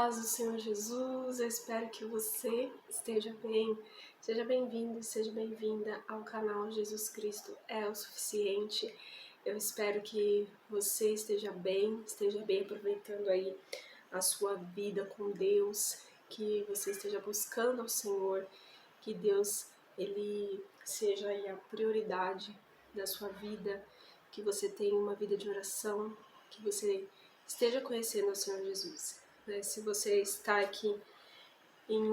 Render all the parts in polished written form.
paz do Senhor Jesus, eu espero que você esteja bem. Seja bem-vindo, seja bem-vinda ao canal Jesus Cristo é o Suficiente. Eu espero que você esteja bem aproveitando aí a sua vida com Deus, que você esteja buscando ao Senhor, que Deus ele seja aí a prioridade da sua vida, que você tenha uma vida de oração, que você esteja conhecendo o Senhor Jesus. Se você está aqui em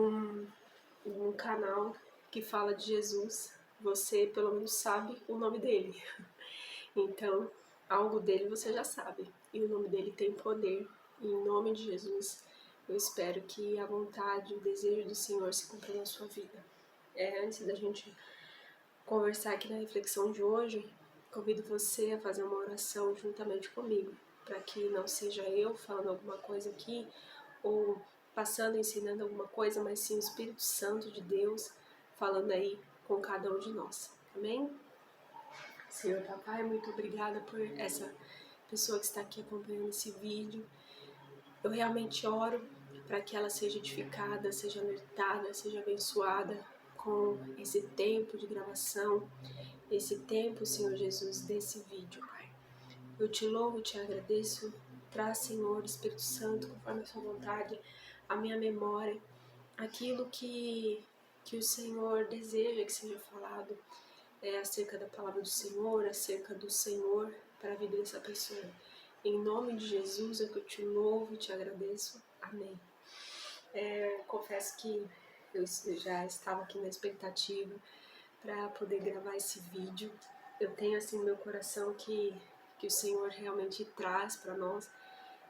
um canal que fala de Jesus, você pelo menos sabe o nome dele. Então, algo dele você já sabe. E o nome dele tem poder. E em nome de Jesus, eu espero que a vontade, o desejo do Senhor se cumpra na sua vida. Antes da gente conversar aqui na reflexão de hoje, convido você a fazer uma oração juntamente comigo, para que não seja eu falando alguma coisa aqui, ou passando, ensinando alguma coisa, mas sim o Espírito Santo de Deus falando aí com cada um de nós. Amém? Senhor Papai, muito obrigada por essa pessoa que está aqui acompanhando esse vídeo. Eu realmente oro para que ela seja edificada, seja alertada, seja abençoada com esse tempo de gravação, esse tempo, Senhor Jesus, desse vídeo, Pai. Eu te louvo, te agradeço. Traz, Senhor, Espírito Santo, conforme a sua vontade, a minha memória, aquilo que o Senhor deseja que seja falado, acerca da palavra do Senhor, acerca do Senhor para a vida dessa pessoa. Em nome de Jesus é que eu te louvo e te agradeço. Amém. Confesso que eu já estava aqui na expectativa para poder gravar esse vídeo. Eu tenho assim no meu coração que o Senhor realmente traz para nós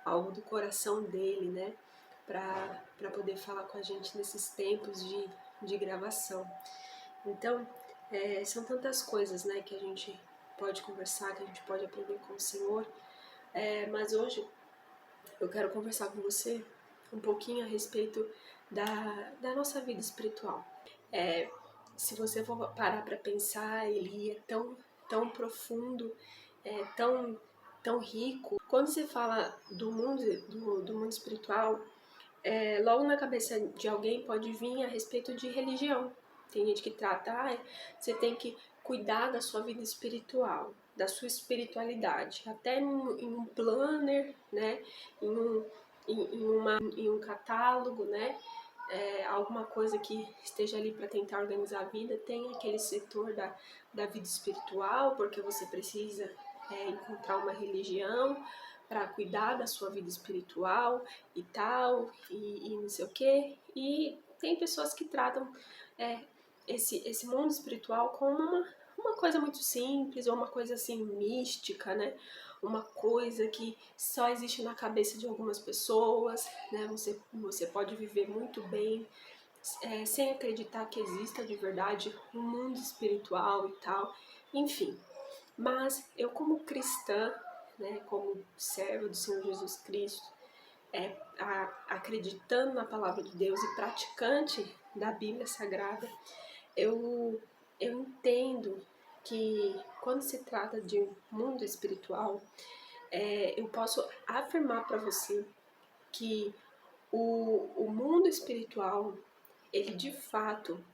algo do coração dele, né? Para poder falar com a gente nesses tempos de gravação. Então, são tantas coisas, né, que a gente pode conversar, que a gente pode aprender com o Senhor. Mas hoje eu quero conversar com você um pouquinho a respeito da nossa vida espiritual. Se você for parar para pensar, ele é tão profundo, tão rico. Quando você fala do mundo espiritual, logo na cabeça de alguém pode vir a respeito de religião. Tem gente que trata, você tem que cuidar da sua vida espiritual, da sua espiritualidade, até em um planner, né, em um catálogo, né, alguma coisa que esteja ali para tentar organizar a vida, tem aquele setor da vida espiritual, porque você precisa encontrar uma religião para cuidar da sua vida espiritual e tal, e não sei o que. E tem pessoas que tratam esse mundo espiritual como uma coisa muito simples, ou uma coisa assim mística, né? Uma coisa que só existe na cabeça de algumas pessoas, né? Você pode viver muito bem sem acreditar que exista de verdade um mundo espiritual e tal, enfim. Mas eu, como cristã, né, como serva do Senhor Jesus Cristo, acreditando na palavra de Deus e praticante da Bíblia Sagrada, eu entendo que quando se trata de mundo espiritual, eu posso afirmar para você que o mundo espiritual, ele de fato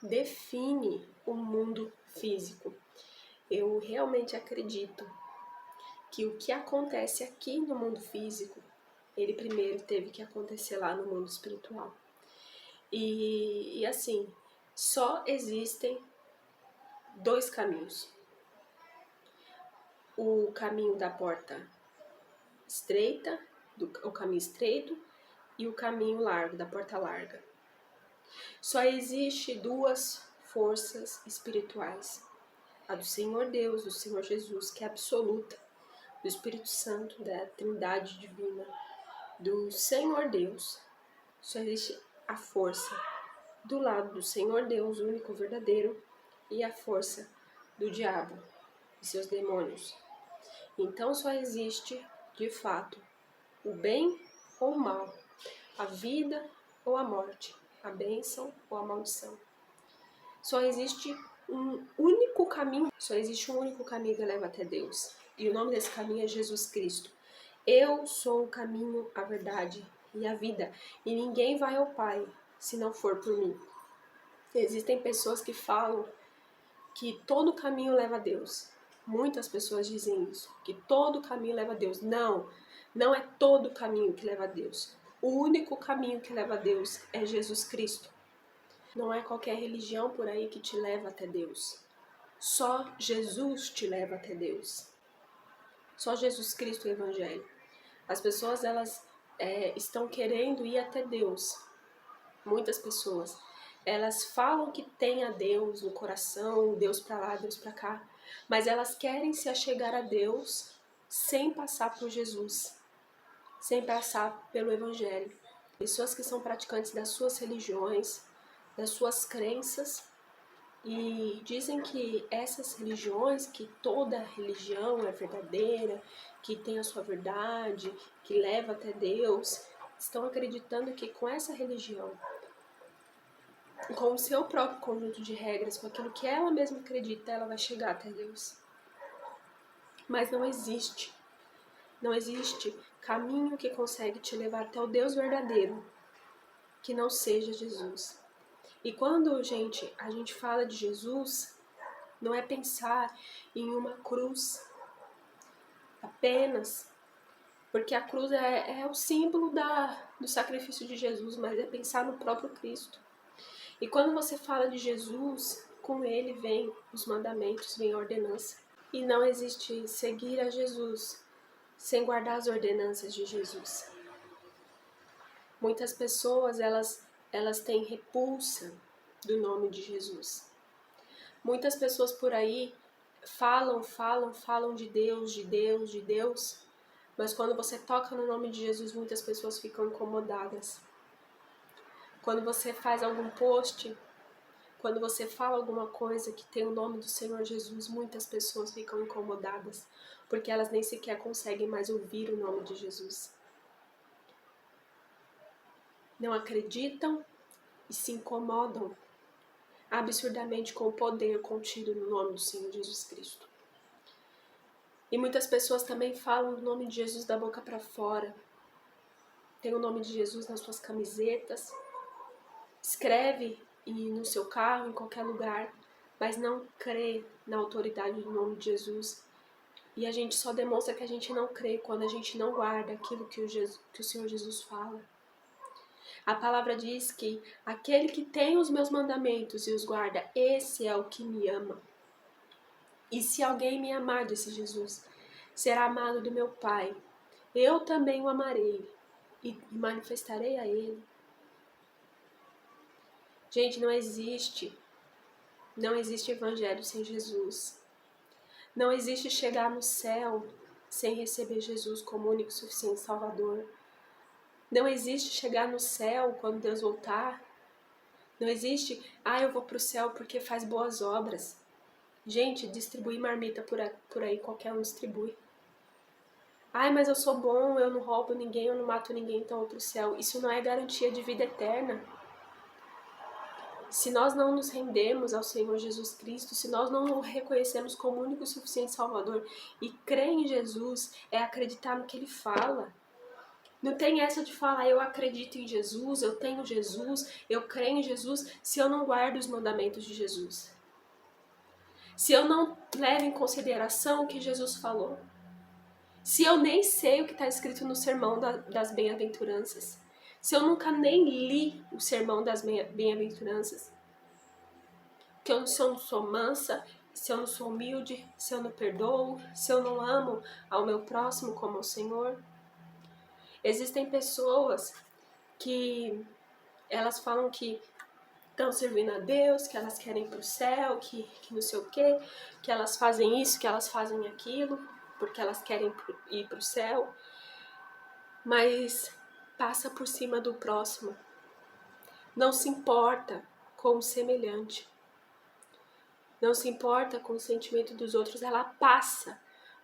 define o mundo físico. Eu realmente acredito que o que acontece aqui no mundo físico, ele primeiro teve que acontecer lá no mundo espiritual. E assim, só existem dois caminhos. O caminho da porta estreita, o caminho estreito, e o caminho largo, da porta larga. Só existe duas forças espirituais. A do Senhor Deus, do Senhor Jesus, que é absoluta, do Espírito Santo, da Trindade Divina, do Senhor Deus. Só existe a força do lado do Senhor Deus, único verdadeiro, e a força do diabo e seus demônios. Então só existe, de fato, o bem ou o mal, a vida ou a morte, a bênção ou a maldição. Só existe um único caminho que leva até Deus. E o nome desse caminho é Jesus Cristo. Eu sou o caminho, a verdade e a vida, e ninguém vai ao Pai se não for por mim. Existem pessoas que falam que todo caminho leva a Deus. Muitas pessoas dizem isso, que todo caminho leva a Deus. Não, não é todo caminho que leva a Deus. O único caminho que leva a Deus é Jesus Cristo. Não é qualquer religião por aí que te leva até Deus. Só Jesus te leva até Deus. Só Jesus Cristo é o Evangelho. As pessoas, elas estão querendo ir até Deus. Muitas pessoas, elas falam que tem a Deus no coração, Deus para lá, Deus para cá, mas elas querem se achegar a Deus sem passar por Jesus, sem passar pelo Evangelho. Pessoas que são praticantes das suas religiões, das suas crenças, e dizem que essas religiões, que toda religião é verdadeira, que tem a sua verdade, que leva até Deus, estão acreditando que com essa religião, com o seu próprio conjunto de regras, com aquilo que ela mesma acredita, ela vai chegar até Deus. Mas não existe caminho que consegue te levar até o Deus verdadeiro, que não seja Jesus. E quando, gente, a gente fala de Jesus, não é pensar em uma cruz apenas, porque a cruz é o símbolo do sacrifício de Jesus, mas é pensar no próprio Cristo. E quando você fala de Jesus, com ele vem os mandamentos, vem a ordenança. E não existe seguir a Jesus sem guardar as ordenanças de Jesus. Muitas pessoas, elas têm repulsa do nome de Jesus. Muitas pessoas por aí falam de Deus, de Deus, de Deus, mas quando você toca no nome de Jesus, muitas pessoas ficam incomodadas. Quando você faz algum post, quando você fala alguma coisa que tem o nome do Senhor Jesus, muitas pessoas ficam incomodadas, porque elas nem sequer conseguem mais ouvir o nome de Jesus. Não acreditam e se incomodam absurdamente com o poder contido no nome do Senhor Jesus Cristo. E muitas pessoas também falam o nome de Jesus da boca para fora. Tem o nome de Jesus nas suas camisetas, escreve no seu carro, em qualquer lugar, mas não crê na autoridade do nome de Jesus. E a gente só demonstra que a gente não crê quando a gente não guarda aquilo que o Senhor Jesus fala. A palavra diz que aquele que tem os meus mandamentos e os guarda, esse é o que me ama. E se alguém me amar, disse Jesus, será amado do meu Pai. Eu também o amarei e manifestarei a ele. Gente, não existe evangelho sem Jesus. Não existe chegar no céu sem receber Jesus como único e suficiente Salvador. Não existe chegar no céu quando Deus voltar. Não existe, eu vou pro céu porque faz boas obras. Gente, distribuir marmita por aí qualquer um distribui. Mas eu sou bom, eu não roubo ninguém, eu não mato ninguém, então eu vou pro céu. Isso não é garantia de vida eterna. Se nós não nos rendemos ao Senhor Jesus Cristo, se nós não o reconhecemos como único e suficiente Salvador e crer em Jesus, é acreditar no que Ele fala. Não tem essa de falar, eu acredito em Jesus, eu tenho Jesus, eu creio em Jesus, se eu não guardo os mandamentos de Jesus. Se eu não levo em consideração o que Jesus falou. Se eu nem sei o que está escrito no sermão das bem-aventuranças. Se eu nunca nem li o sermão das bem-aventuranças. Se eu não sou mansa, se eu não sou humilde, se eu não perdoo, se eu não amo ao meu próximo como ao Senhor. Existem pessoas que elas falam que estão servindo a Deus, que elas querem ir para o céu, que não sei o quê, que elas fazem isso, que elas fazem aquilo, porque elas querem ir para o céu, mas passa por cima do próximo. Não se importa com o semelhante. Não se importa com o sentimento dos outros, ela passa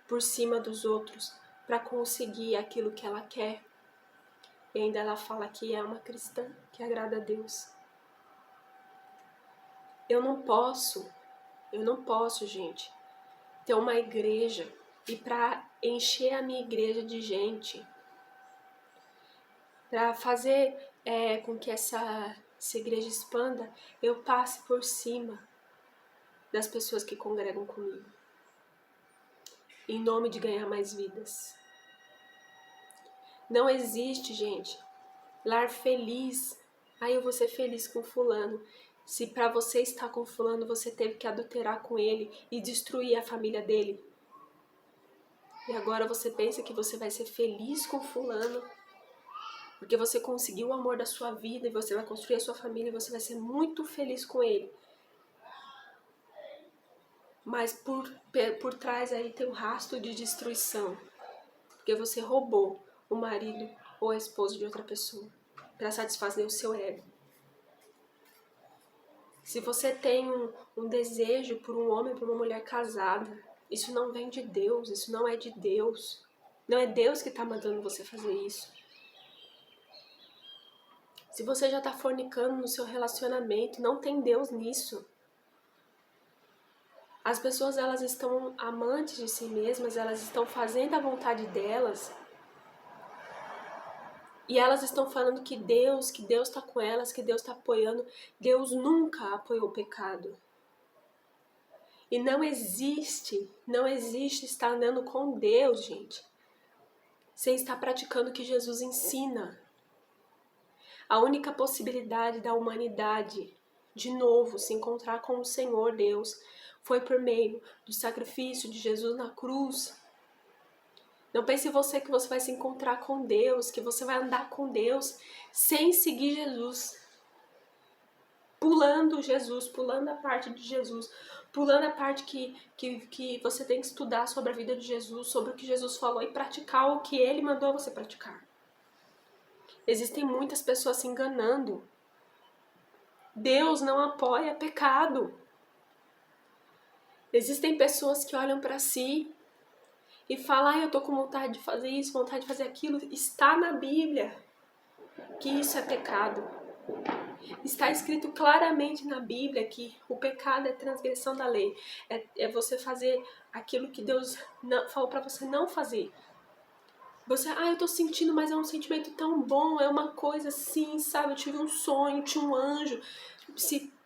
por cima dos outros para conseguir aquilo que ela quer. E ainda ela fala que é uma cristã, que agrada a Deus. Eu não posso, gente, ter uma igreja e para encher a minha igreja de gente, para fazer com que essa igreja expanda, eu passe por cima das pessoas que congregam comigo, em nome de ganhar mais vidas. Não existe, gente, lar feliz. Eu vou ser feliz com fulano. Se para você estar com fulano, você teve que adulterar com ele e destruir a família dele. E agora você pensa que você vai ser feliz com fulano, porque você conseguiu o amor da sua vida e você vai construir a sua família e você vai ser muito feliz com ele. Mas por trás aí tem um rastro de destruição, porque você roubou o marido ou a esposa de outra pessoa para satisfazer o seu ego. Se você tem um desejo por um homem, por uma mulher casada, isso não vem de Deus, isso não é de Deus. Não é Deus que está mandando você fazer isso. Se você já está fornicando no seu relacionamento, não tem Deus nisso. As pessoas, elas estão amantes de si mesmas, elas estão fazendo a vontade delas. E elas estão falando que Deus está com elas, que Deus está apoiando. Deus nunca apoiou o pecado. E não existe estar andando com Deus, gente, sem estar praticando o que Jesus ensina. A única possibilidade da humanidade, de novo, se encontrar com o Senhor Deus, foi por meio do sacrifício de Jesus na cruz. Não pense você que você vai se encontrar com Deus, que você vai andar com Deus sem seguir Jesus. Pulando Jesus, pulando a parte de Jesus, pulando a parte que você tem que estudar sobre a vida de Jesus, sobre o que Jesus falou e praticar o que Ele mandou você praticar. Existem muitas pessoas se enganando. Deus não apoia pecado. Existem pessoas que olham para si e falam, eu tô com vontade de fazer isso, vontade de fazer aquilo. Está na Bíblia que isso é pecado. Está escrito claramente na Bíblia que o pecado é transgressão da lei. É você fazer aquilo que Deus falou para você não fazer. Você, eu tô sentindo, mas é um sentimento tão bom, é uma coisa assim, sabe? Eu tive um sonho, tinha um anjo.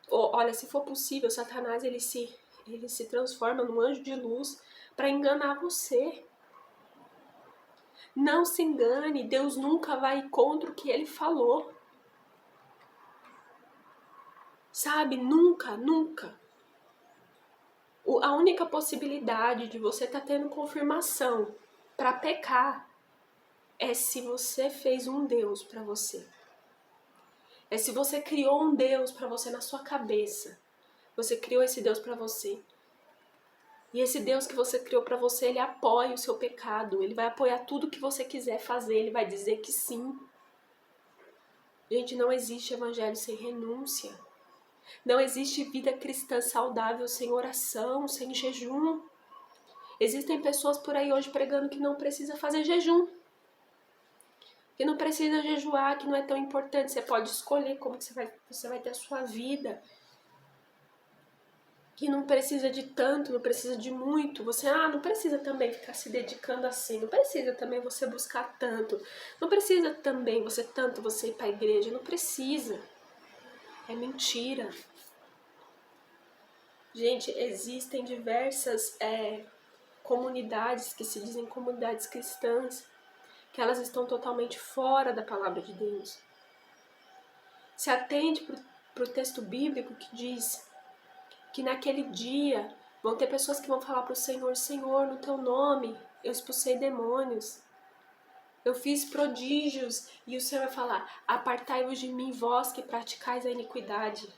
Olha, se for possível, Satanás ele se transforma num anjo de luz para enganar você. Não se engane, Deus nunca vai contra o que Ele falou. Sabe? Nunca, nunca. A única possibilidade de você estar tendo confirmação para pecar é se você fez um Deus para você. É se você criou um Deus para você na sua cabeça. Você criou esse Deus para você. E esse Deus que você criou para você, Ele apoia o seu pecado. Ele vai apoiar tudo que você quiser fazer. Ele vai dizer que sim. Gente, não existe evangelho sem renúncia. Não existe vida cristã saudável sem oração, sem jejum. Existem pessoas por aí hoje pregando que não precisa fazer jejum. Que não precisa jejuar, que não é tão importante. Você pode escolher como que você vai ter a sua vida. Que não precisa de tanto, não precisa de muito. Você não precisa também ficar se dedicando assim. Não precisa também você buscar tanto. Não precisa também você ir para a igreja. Não precisa. É mentira. Gente, existem diversas comunidades que se dizem comunidades cristãs, que elas estão totalmente fora da palavra de Deus. Se atende para o texto bíblico que diz que naquele dia vão ter pessoas que vão falar para o Senhor, Senhor, no teu nome eu expulsei demônios, eu fiz prodígios, e o Senhor vai falar, apartai-vos de mim, vós que praticais a iniquidade.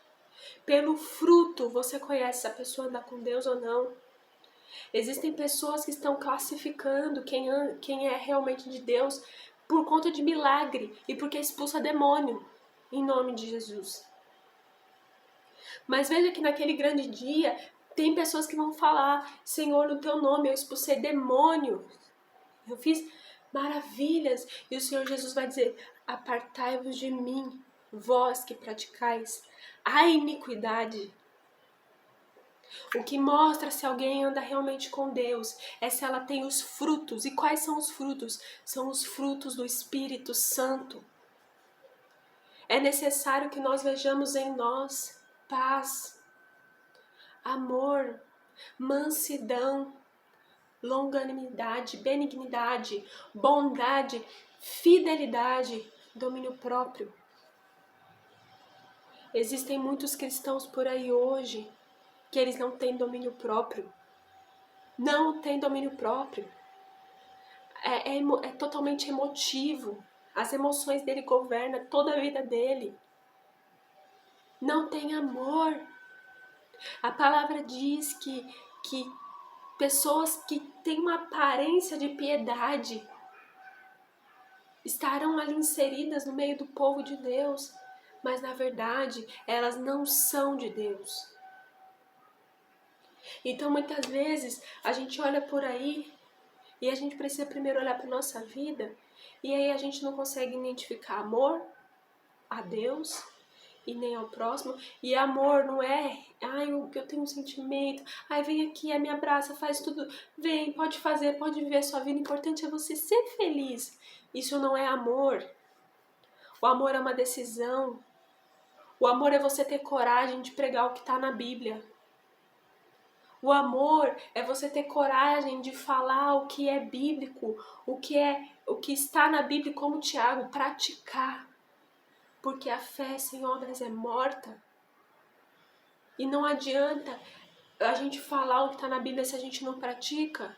Pelo fruto você conhece se a pessoa anda com Deus ou não. Existem pessoas que estão classificando quem é realmente de Deus por conta de milagre e porque expulsa demônio, em nome de Jesus. Mas veja que naquele grande dia, tem pessoas que vão falar, Senhor, no teu nome eu expulsei demônio, eu fiz maravilhas, e o Senhor Jesus vai dizer, apartai-vos de mim, vós que praticais a iniquidade. O que mostra se alguém anda realmente com Deus é se ela tem os frutos. E quais são os frutos? São os frutos do Espírito Santo. É necessário que nós vejamos em nós paz, amor, mansidão, longanimidade, benignidade, bondade, fidelidade, domínio próprio. Existem muitos cristãos por aí hoje que eles não têm domínio próprio. Não têm domínio próprio. É totalmente emotivo. As emoções dele governam toda a vida dele. Não tem amor. A palavra diz que pessoas que têm uma aparência de piedade estarão ali inseridas no meio do povo de Deus, mas na verdade elas não são de Deus. Então muitas vezes a gente olha por aí e a gente precisa primeiro olhar para a nossa vida e aí a gente não consegue identificar amor a Deus e nem ao próximo. E amor não é, eu tenho um sentimento, vem aqui, me abraça, faz tudo, vem, pode fazer, pode viver a sua vida, o importante é você ser feliz. Isso não é amor. O amor é uma decisão. O amor é você ter coragem de pregar o que está na Bíblia. O amor é você ter coragem de falar o que é bíblico, o que está na Bíblia, como Tiago, praticar. Porque a fé sem obras é morta. E não adianta a gente falar o que está na Bíblia se a gente não pratica.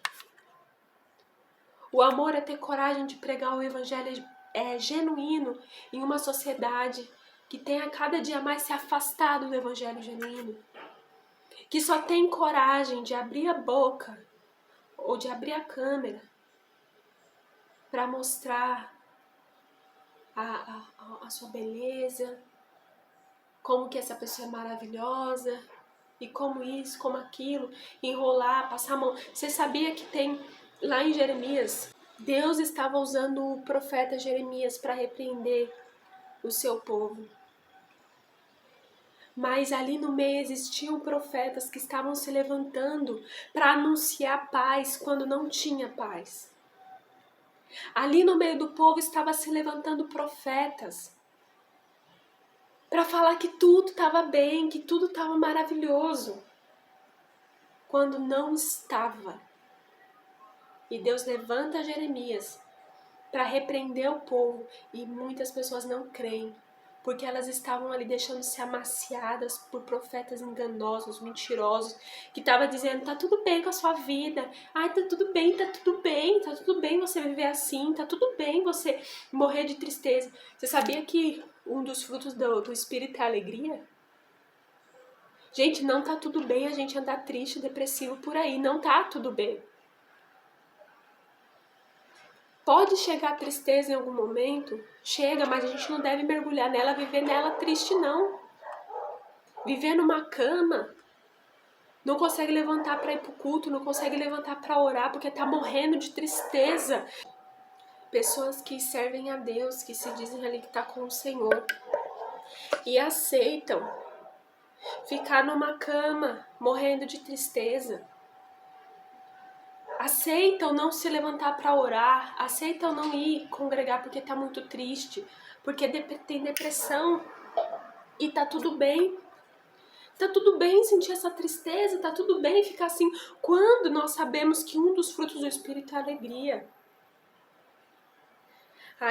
O amor é ter coragem de pregar o evangelho genuíno em uma sociedade que tem a cada dia mais se afastado do evangelho genuíno. Que só tem coragem de abrir a boca ou de abrir a câmera para mostrar a sua beleza, como que essa pessoa é maravilhosa, e como isso, como aquilo, enrolar, passar a mão. Você sabia que tem lá em Jeremias, Deus estava usando o profeta Jeremias para repreender o seu povo. Mas ali no meio existiam profetas que estavam se levantando para anunciar paz quando não tinha paz. Ali no meio do povo estava se levantando profetas para falar que tudo estava bem, que tudo estava maravilhoso, quando não estava. E Deus levanta Jeremias para repreender o povo, e muitas pessoas não creem, porque elas estavam ali deixando-se amaciadas por profetas enganosos, mentirosos, que estavam dizendo, tá tudo bem com a sua vida, tá tudo bem, tá tudo bem você viver assim, tá tudo bem você morrer de tristeza. Você sabia que um dos frutos do Espírito é a alegria? Gente, não tá tudo bem a gente andar triste, depressivo por aí, não tá tudo bem. Pode chegar a tristeza em algum momento, chega, mas a gente não deve mergulhar nela, viver nela triste não. Viver numa cama, não consegue levantar para ir pro culto, não consegue levantar para orar porque tá morrendo de tristeza. Pessoas que servem a Deus, que se dizem ali que tá com o Senhor e aceitam ficar numa cama morrendo de tristeza. Aceitam não se levantar para orar, aceitam não ir congregar porque tá muito triste, porque tem depressão e tá tudo bem. Tá tudo bem sentir essa tristeza, tá tudo bem ficar assim, quando nós sabemos que um dos frutos do Espírito é a alegria.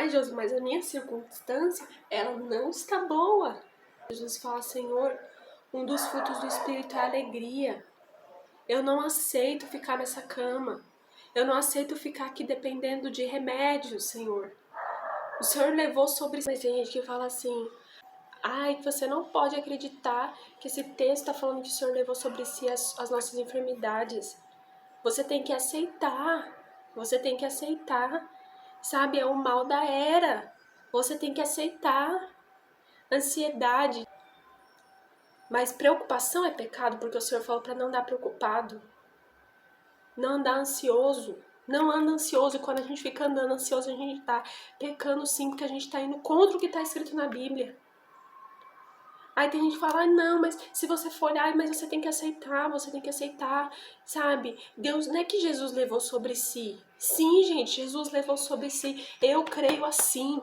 Jesus, mas a minha circunstância, ela não está boa. Jesus fala, Senhor, um dos frutos do Espírito é a alegria. Eu não aceito ficar nessa cama. Eu não aceito ficar aqui dependendo de remédios, Senhor. O Senhor levou sobre... Mas tem gente que fala assim, você não pode acreditar que esse texto está falando que o Senhor levou sobre si as nossas enfermidades. Você tem que aceitar. Você tem que aceitar. Sabe, é o mal da era. Você tem que aceitar. Ansiedade. Mas preocupação é pecado, porque o Senhor falou para não andar preocupado. Não andar ansioso. Não anda ansioso. E quando a gente fica andando ansioso, a gente tá pecando sim, porque a gente tá indo contra o que está escrito na Bíblia. Aí tem gente que fala, não, mas se você for, mas você tem que aceitar, sabe? Deus, não é que Jesus levou sobre si. Sim, gente, Jesus levou sobre si. Eu creio assim.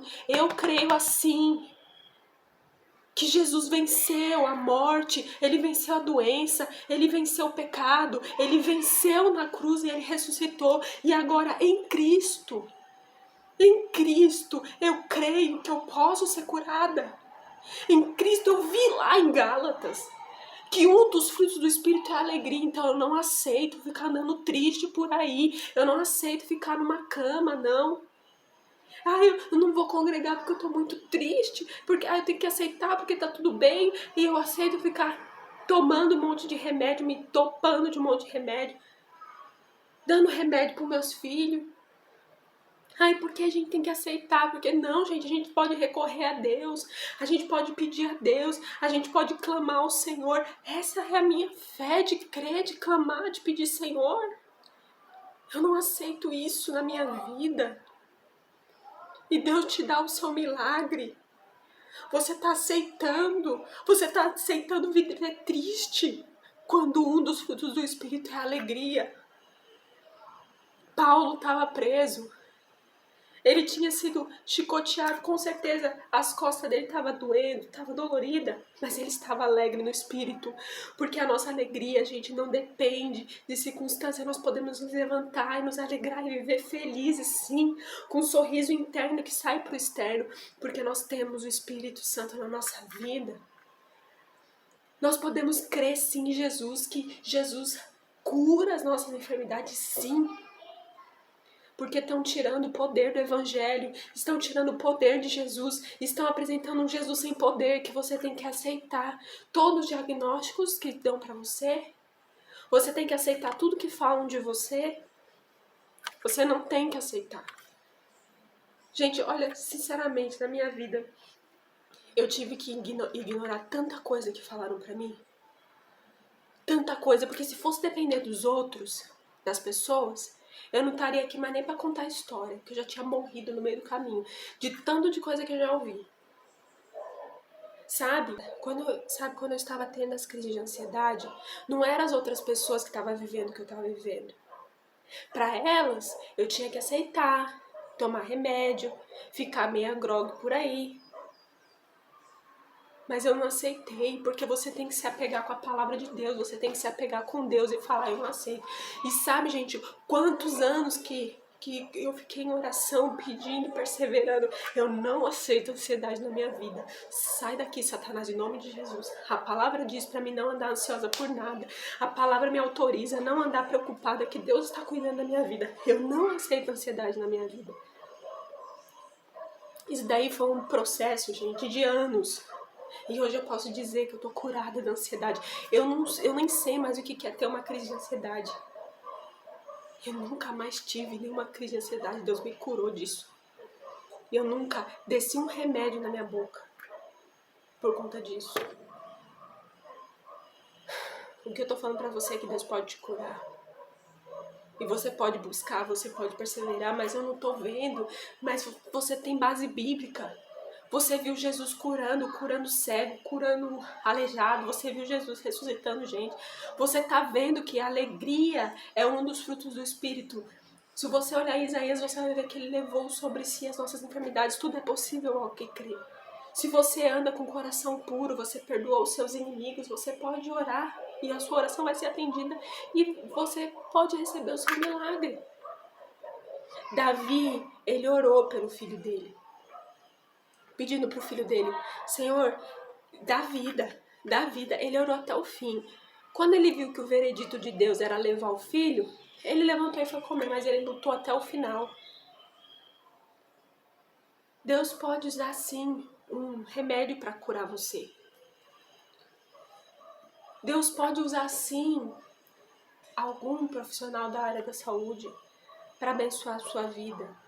Que Jesus venceu a morte, ele venceu a doença, ele venceu o pecado, ele venceu na cruz e ele ressuscitou. E agora em Cristo, eu creio que eu posso ser curada. Em Cristo eu vi lá em Gálatas que um dos frutos do Espírito é a alegria, então eu não aceito ficar andando triste por aí, eu não aceito ficar numa cama, não. Eu não vou congregar porque eu tô muito triste, porque eu tenho que aceitar porque tá tudo bem, e eu aceito ficar tomando um monte de remédio, me dopando de um monte de remédio, dando remédio pros meus filhos. Porque a gente tem que aceitar, porque não, gente, a gente pode recorrer a Deus, a gente pode pedir a Deus, a gente pode clamar ao Senhor. Essa é a minha fé, de crer, de clamar, de pedir, Senhor, eu não aceito isso na minha vida. E Deus te dá o seu milagre. Você está aceitando viver triste, quando um dos frutos do Espírito é a alegria. Paulo estava preso. Ele tinha sido chicoteado, com certeza as costas dele estavam doendo, estava dolorida, mas ele estava alegre no espírito, porque a nossa alegria, gente, não depende de circunstâncias. Nós podemos nos levantar e nos alegrar e viver felizes, sim, com um sorriso interno que sai para o externo, porque nós temos o Espírito Santo na nossa vida. Nós podemos crer, sim, em Jesus, que Jesus cura as nossas enfermidades, sim, porque estão tirando o poder do Evangelho, estão tirando o poder de Jesus, estão apresentando um Jesus sem poder que você tem que aceitar. Todos os diagnósticos que dão para você, você tem que aceitar tudo que falam de você, você não tem que aceitar. Gente, olha, sinceramente, na minha vida, eu tive que ignorar tanta coisa que falaram para mim, tanta coisa, porque se fosse depender dos outros, das pessoas, eu não estaria aqui mais nem pra contar a história, que eu já tinha morrido no meio do caminho, de tanto de coisa que eu já ouvi. Sabe quando eu estava tendo as crises de ansiedade, não eram as outras pessoas que estavam vivendo o que eu estava vivendo. Para elas, eu tinha que aceitar, tomar remédio, ficar meia grogue por aí. Mas eu não aceitei, porque você tem que se apegar com a palavra de Deus, você tem que se apegar com Deus e falar, eu não aceito. E sabe, gente, quantos anos que eu fiquei em oração, pedindo, perseverando, eu não aceito ansiedade na minha vida. Sai daqui, Satanás, em nome de Jesus. A palavra diz para mim não andar ansiosa por nada. A palavra me autoriza a não andar preocupada, que Deus está cuidando da minha vida. Eu não aceito ansiedade na minha vida. Isso daí foi um processo, gente, de anos. E hoje eu posso dizer que eu tô curada da ansiedade. Eu nem sei mais o que é ter uma crise de ansiedade. Eu nunca mais tive nenhuma crise de ansiedade. Deus me curou disso. E eu nunca desci um remédio na minha boca por conta disso. O que eu tô falando pra você é que Deus pode te curar. E você pode buscar, você pode perseverar, mas eu não tô vendo. Mas você tem base bíblica. Você viu Jesus curando cego, curando aleijado. Você viu Jesus ressuscitando gente. Você tá vendo que a alegria é um dos frutos do Espírito. Se você olhar em Isaías, você vai ver que ele levou sobre si as nossas enfermidades. Tudo é possível ao que crê. Se você anda com o coração puro, você perdoa os seus inimigos, você pode orar e a sua oração vai ser atendida e você pode receber o seu milagre. Davi, ele orou pelo filho dele, pedindo para o filho dele, Senhor, dá vida, dá vida. Ele orou até o fim. Quando ele viu que o veredito de Deus era levar o filho, ele levantou e foi comer, mas ele lutou até o final. Deus pode usar, sim, um remédio para curar você. Deus pode usar, sim, algum profissional da área da saúde para abençoar a sua vida.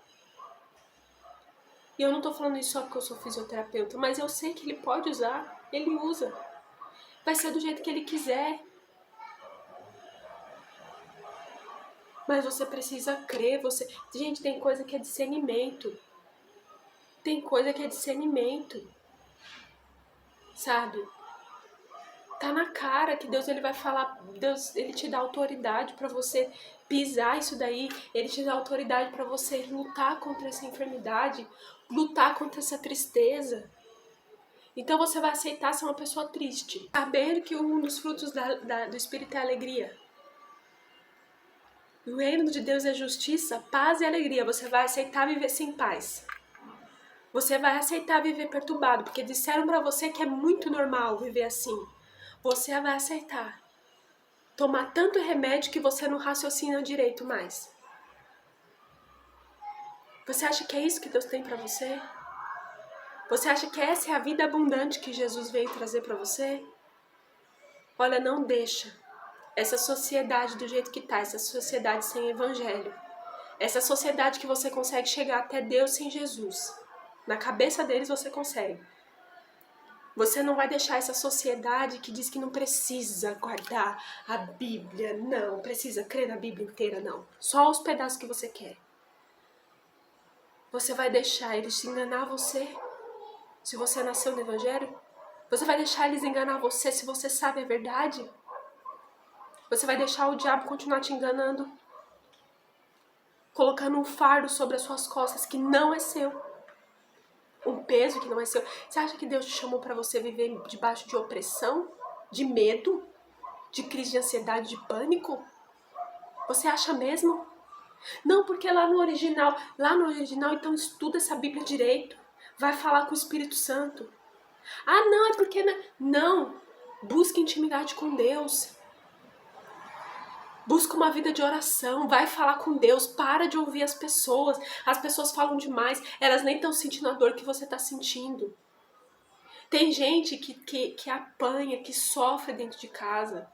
E eu não tô falando isso só porque eu sou fisioterapeuta, mas eu sei que ele pode usar, ele usa. Vai ser do jeito que ele quiser. Mas você precisa crer, Gente, tem coisa que é discernimento. Tem coisa que é discernimento. Sabe? Tá na cara que Deus ele vai falar, Deus ele te dá autoridade para você pisar isso daí, ele te dá autoridade para você lutar contra essa enfermidade, lutar contra essa tristeza. Então você vai aceitar ser uma pessoa triste, saber que um dos frutos do Espírito é a alegria. O reino de Deus é justiça, paz e alegria. Você vai aceitar viver sem paz. Você vai aceitar viver perturbado, porque disseram pra você que é muito normal viver assim. Você vai aceitar. Tomar tanto remédio que você não raciocina direito mais. Você acha que é isso que Deus tem pra você? Você acha que essa é a vida abundante que Jesus veio trazer pra você? Olha, não deixa essa sociedade do jeito que tá, essa sociedade sem evangelho. Essa sociedade que você consegue chegar até Deus sem Jesus. Na cabeça deles você consegue. Você não vai deixar essa sociedade que diz que não precisa guardar a Bíblia, não precisa crer na Bíblia inteira, não. Só os pedaços que você quer. Você vai deixar eles enganar você se você nasceu no Evangelho? Você vai deixar eles enganar você se você sabe a verdade? Você vai deixar o diabo continuar te enganando? Colocando um fardo sobre as suas costas que não é seu. Um peso que não é seu. Você acha que Deus te chamou para você viver debaixo de opressão? De medo? De crise de ansiedade, de pânico? Você acha mesmo? Não, porque lá no original, então estuda essa Bíblia direito. Vai falar com o Espírito Santo. Ah, não, é porque... Não, busca intimidade com Deus. Busca uma vida de oração, vai falar com Deus, para de ouvir as pessoas. As pessoas falam demais, elas nem estão sentindo a dor que você está sentindo. Tem gente que apanha, que sofre dentro de casa.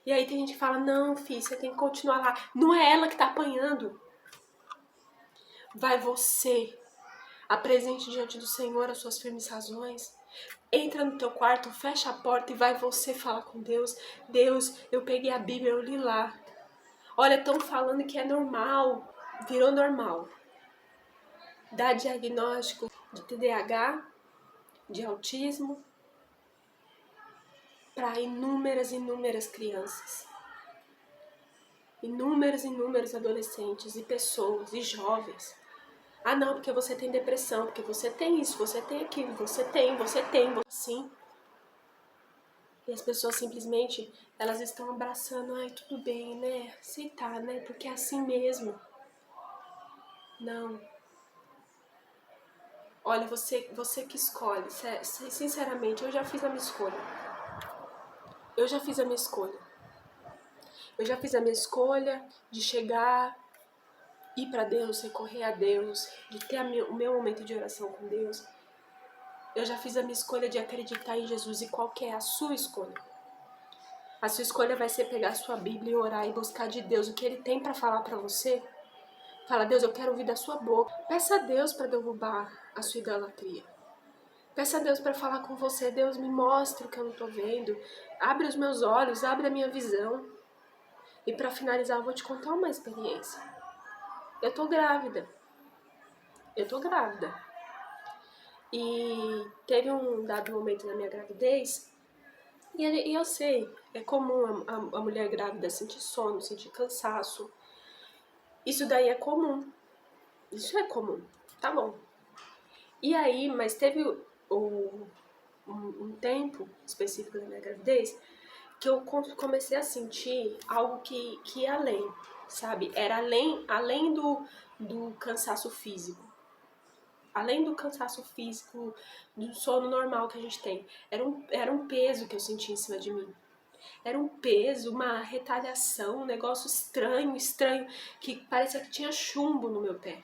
E aí tem gente que fala, não, filho, você tem que continuar lá. Não é ela que está apanhando. Vai você, apresente diante do Senhor as suas firmes razões. Entra no teu quarto, fecha a porta e vai você falar com Deus. Deus, eu peguei a Bíblia, eu li lá. Olha, estão falando que é normal, virou normal. Dá diagnóstico de TDAH, de autismo, para inúmeras crianças. Inúmeros adolescentes e pessoas e jovens. Ah não, porque você tem depressão, porque você tem isso, você tem aquilo, você tem, assim. E as pessoas simplesmente, elas estão abraçando, ai, tudo bem, né? Aceitar, né? Porque é assim mesmo. Não. Olha, você que escolhe. Sinceramente, eu já fiz a minha escolha. Eu já fiz a minha escolha. Eu já fiz a minha escolha de chegar, ir para Deus, recorrer a Deus, de ter o meu momento de oração com Deus. Eu já fiz a minha escolha de acreditar em Jesus. E qual que é a sua escolha? A sua escolha vai ser pegar a sua Bíblia e orar e buscar de Deus o que Ele tem para falar para você. Fala, Deus, eu quero ouvir da sua boca. Peça a Deus para derrubar a sua idolatria. Peça a Deus para falar com você. Deus, me mostra o que eu não estou vendo. Abre os meus olhos, abre a minha visão. E para finalizar, eu vou te contar uma experiência. Eu tô grávida. E teve um dado momento na minha gravidez. E eu sei, é comum a mulher grávida sentir sono, sentir cansaço. Isso daí é comum. Isso é comum. Tá bom. E aí, mas teve um tempo específico da minha gravidez que eu comecei a sentir algo que ia além, sabe? Era além do cansaço físico. Além do cansaço físico, do sono normal que a gente tem. Era um peso que eu sentia em cima de mim. Era um peso, uma retaliação, um negócio estranho, que parecia que tinha chumbo no meu pé.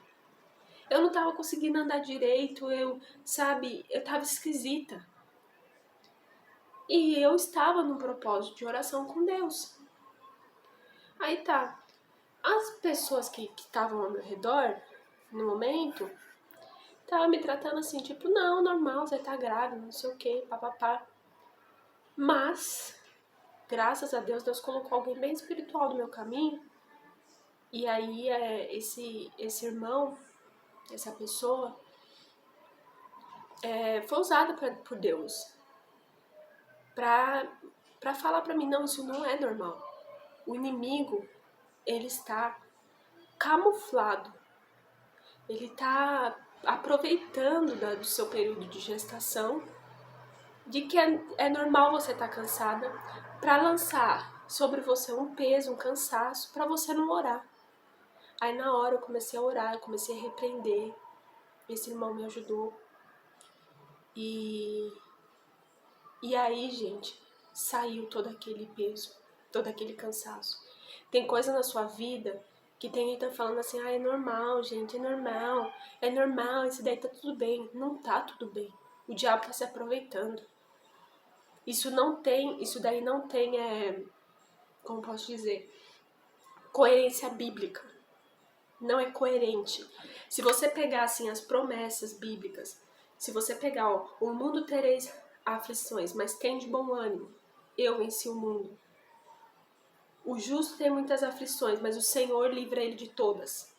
Eu não tava conseguindo andar direito, eu tava esquisita. E eu estava num propósito de oração com Deus. Aí tá, as pessoas que estavam ao meu redor, no momento, estavam me tratando assim, tipo, não, normal, você tá grávida, não sei o que, papapá. Mas, graças a Deus, Deus colocou alguém bem espiritual no meu caminho. E aí, esse irmão, essa pessoa, foi usada por Deus pra para falar para mim, não, isso não é normal. O inimigo, ele está camuflado. Ele está aproveitando do seu período de gestação, de que é normal você estar cansada, para lançar sobre você um peso, um cansaço, para você não orar. Aí na hora eu comecei a orar, eu comecei a repreender. Esse irmão me ajudou. E aí, gente, saiu todo aquele peso, todo aquele cansaço. Tem coisa na sua vida que tem gente falando assim, é normal, gente, é normal, isso daí tá tudo bem. Não tá tudo bem. O diabo tá se aproveitando. Isso daí não tem, como posso dizer, coerência bíblica. Não é coerente. Se você pegar, assim, as promessas bíblicas, se você pegar, o mundo tereis aflições, mas tem de bom ânimo. Eu venci o mundo. O justo tem muitas aflições, mas o Senhor livra ele de todas.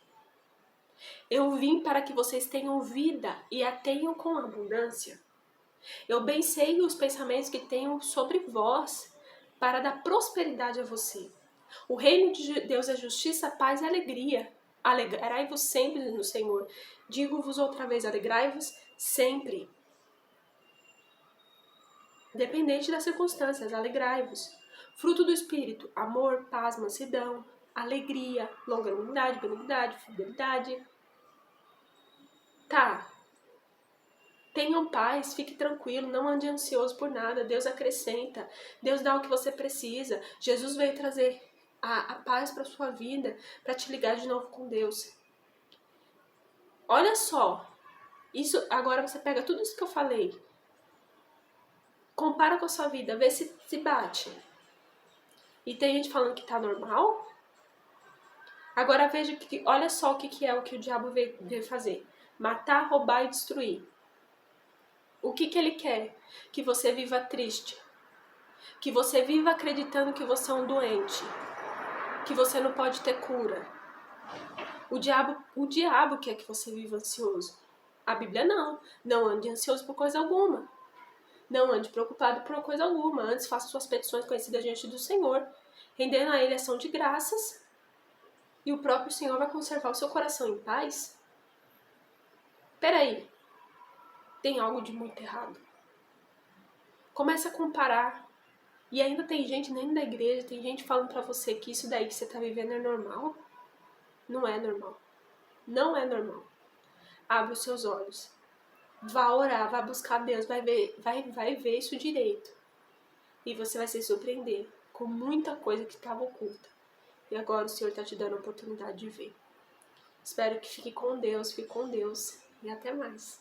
Eu vim para que vocês tenham vida e a tenham com abundância. Eu bem sei os pensamentos que tenho sobre vós, para dar prosperidade a você. O reino de Deus é justiça, paz e alegria. Alegrai-vos sempre no Senhor. Digo-vos outra vez, alegrai-vos sempre. Dependente das circunstâncias, alegrai-vos. Fruto do Espírito, amor, paz, mansidão, alegria, longanimidade, benignidade, fidelidade. Tá. Tenham paz, fique tranquilo, não ande ansioso por nada. Deus acrescenta, Deus dá o que você precisa. Jesus veio trazer a paz para sua vida, para te ligar de novo com Deus. Olha só, isso agora você pega tudo isso que eu falei, compara com a sua vida, vê se bate. E tem gente falando que tá normal. Agora veja olha só o que é o que o diabo veio fazer: matar, roubar e destruir. O que ele quer? Que você viva triste, que você viva acreditando que você é um doente, que você não pode ter cura. O diabo quer que você viva ansioso. A Bíblia não. Não ande ansioso por coisa alguma. Não ande preocupado por coisa alguma. Antes faça suas petições conhecidas diante do Senhor, rendendo a Ele ação de graças, e o próprio Senhor vai conservar o seu coração em paz. Peraí, tem algo de muito errado. Começa a comparar. E ainda tem gente dentro da igreja, tem gente falando pra você que isso daí que você tá vivendo é normal. Não é normal. Não é normal. Abre os seus olhos. Vá orar, vá buscar Deus, vai ver isso direito. E você vai se surpreender com muita coisa que estava oculta. E agora o Senhor está te dando a oportunidade de ver. Espero que fique com Deus e até mais.